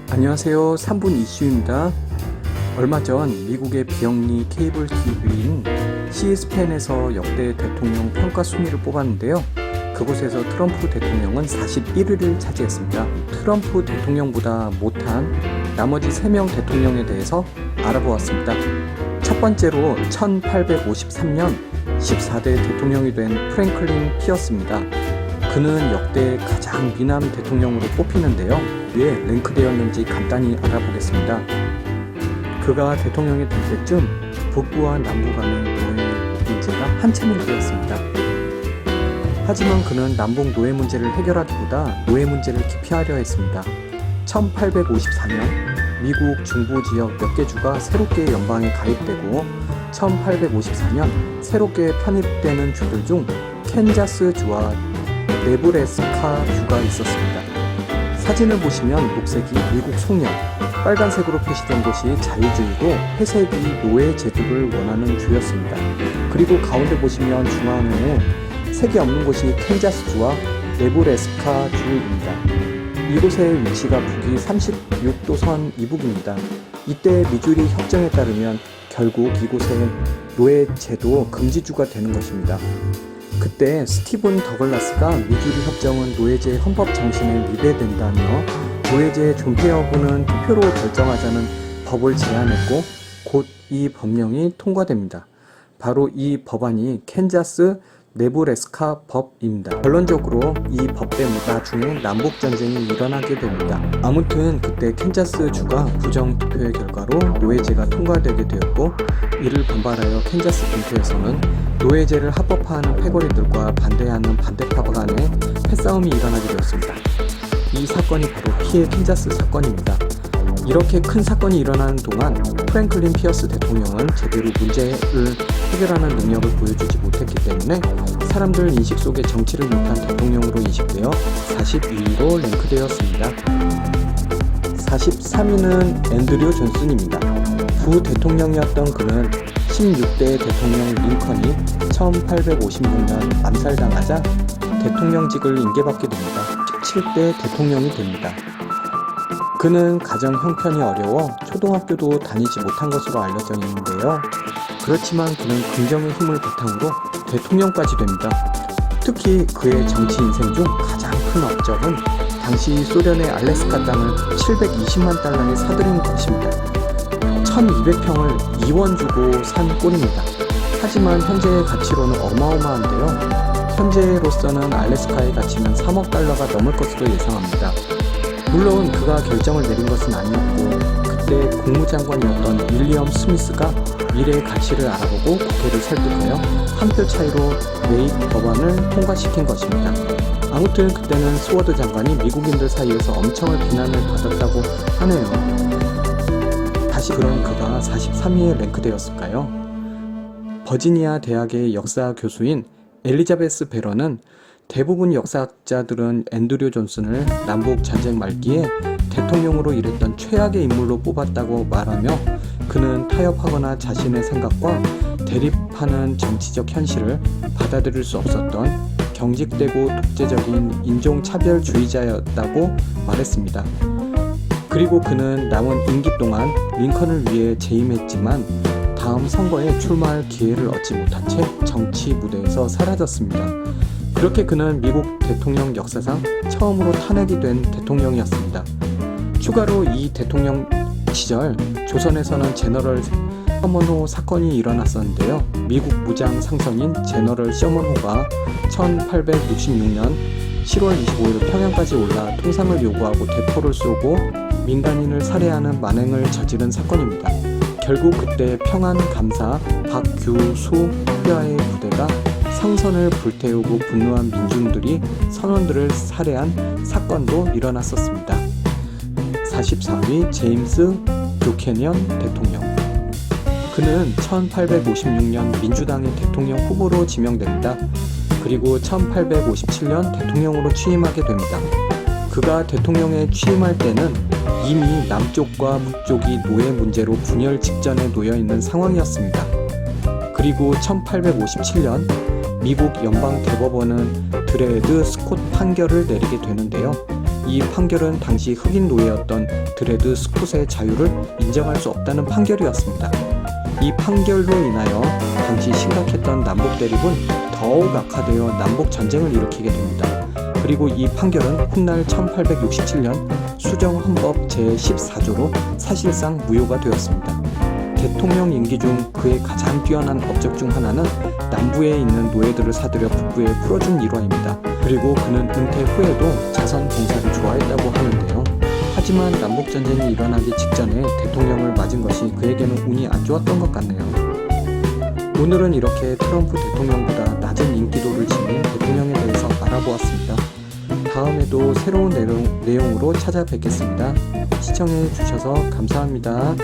안녕하세요. 3분 이슈입니다. 얼마 전 미국의 비영리 케이블 TV인 CSPN에서 역대 대통령 평가 순위를 뽑았는데요. 그곳에서 트럼프 대통령은 41위를 차지했습니다. 트럼프 대통령보다 못한 나머지 3명 대통령에 대해서 알아보았습니다. 첫 번째로 1853년 14대 대통령이 된 프랭클린 피어스입니다. 그는 역대 가장 미남 대통령으로 뽑히는데요. 왜 랭크되었는지 간단히 알아보겠습니다. 그가 대통령이 될 때쯤 북부와 남부 간의 노예 문제가 한참이 되었습니다. 하지만 그는 남북 노예 문제를 해결하기보다 노예 문제를 기피하려 했습니다. 1854년 미국 중부 지역 몇 개 주가 새롭게 연방에 가입되고 1854년 새롭게 편입되는 주들 중 캔자스 주와 네브래스카 주가 있었습니다. 사진을 보시면 녹색이 미국 속령, 빨간색으로 표시된 곳이 자유주의고 회색이 노예 제도를 원하는 주였습니다. 그리고 가운데 보시면 중앙에 색이 없는 곳이 캔자스 주와 네브래스카 주입니다. 이곳의 위치가 북위 36도선 이북입니다. 이때 미주리 협정에 따르면 결국 이곳의 노예 제도 금지주가 되는 것입니다. 그때 스티븐 더글라스가 미주리 협정은 노예제 헌법 정신에 위배된다며 노예제 존폐 여부는 투표로 결정하자는 법을 제안했고 곧 이 법령이 통과됩니다. 바로 이 법안이 캔자스 네브래스카 법입니다. 결론적으로 이 법 때문에 나중에 남북전쟁이 일어나게 됩니다. 아무튼 그때 캔자스 주가 부정투표의 결과로 노예제가 통과되게 되었고 이를 반발하여 캔자스 본토에서는 노예제를 합법화하는 패거리들과 반대하는 반대파 간의 패싸움이 일어나게 되었습니다. 이 사건이 바로 피해 캔자스 사건입니다. 이렇게 큰 사건이 일어나는 동안 프랭클린 피어스 대통령은 제대로 문제를 해결하는 능력을 보여주지 못했기 때문에 사람들 인식 속에 정치를 못한 대통령으로 인식되어 42위로 랭크되었습니다. 43위는 앤드류 존슨입니다. 부대통령이었던 그는 16대 대통령 링컨이 1856년 암살당하자 대통령직을 인계받게 됩니다. 17대 대통령이 됩니다. 그는 가정 형편이 어려워 초등학교도 다니지 못한 것으로 알려져 있는데요. 그렇지만 그는 긍정의 힘을 바탕으로 대통령까지 됩니다. 특히 그의 정치 인생 중 가장 큰 업적은 당시 소련의 알래스카 땅을 720만 달러에 사들인 것입니다. 1200평을 2원 주고 산 꼴입니다. 하지만 현재의 가치로는 어마어마한데요. 현재로서는 알래스카의 가치는 3억 달러가 넘을 것으로 예상합니다. 물론 그가 결정을 내린 것은 아니었고 그때 국무장관이었던 윌리엄 스미스가 미래의 가치를 알아보고 국회를 설득하여 한 표 차이로 레이크 법안을 통과시킨 것입니다. 아무튼 그때는 스워드 장관이 미국인들 사이에서 엄청을 비난을 받았다고 하네요. 다시 그럼 그가 43위에 랭크되었을까요? 버지니아 대학의 역사 교수인 엘리자베스 베런은 대부분 역사학자들은 앤드류 존슨을 남북 전쟁 말기에 대통령으로 일했던 최악의 인물로 뽑았다고 말하며 그는 타협하거나 자신의 생각과 대립하는 정치적 현실을 받아들일 수 없었던 경직되고 독재적인 인종차별주의자였다고 말했습니다. 그리고 그는 남은 임기 동안 링컨을 위해 재임했지만 다음 선거에 출마할 기회를 얻지 못한 채 정치 무대에서 사라졌습니다. 그렇게 그는 미국 대통령 역사상 처음으로 탄핵이 된 대통령이었습니다. 추가로 이 대통령 시절 조선에서는 제너럴 셔먼호 사건이 일어났었는데요. 미국 무장 상선인 제너럴 셔먼호가 1866년 10월 25일 평양까지 올라 통상을 요구하고 대포를 쏘고 민간인을 살해하는 만행을 저지른 사건입니다. 결국 그때 평안 감사 박규수야의 부대가 상선을 불태우고 분노한 민중들이 선원들을 살해한 사건도 일어났었습니다. 44위 제임스 뷰캐넌 대통령. 그는 1856년 민주당의 대통령 후보로 지명됩니다. 그리고 1857년 대통령으로 취임하게 됩니다. 그가 대통령에 취임할 때는 이미 남쪽과 북쪽이 노예 문제로 분열 직전에 놓여 있는 상황이었습니다. 그리고 1857년 미국 연방 대법원은 드레드 스콧 판결을 내리게 되는데요. 이 판결은 당시 흑인 노예였던 드레드 스콧의 자유를 인정할 수 없다는 판결이었습니다. 이 판결로 인하여 당시 심각했던 남북 대립은 더욱 악화되어 남북 전쟁을 일으키게 됩니다. 그리고 이 판결은 훗날 1867년 수정헌법 제14조로 사실상 무효가 되었습니다. 대통령 임기 중 그의 가장 뛰어난 업적 중 하나는 남부에 있는 노예들을 사들여 북부에 풀어준 일화입니다. 그리고 그는 은퇴 후에도 자선 봉사를 좋아했다고 하는데요. 하지만 남북전쟁이 일어나기 직전에 대통령을 맞은 것이 그에게는 운이 안 좋았던 것 같네요. 오늘은 이렇게 트럼프 대통령보다 낮은 인기도를 지닌 대통령에 대해서 알아보았습니다. 다음에도 새로운 내용으로 찾아뵙겠습니다. 시청해 주셔서 감사합니다.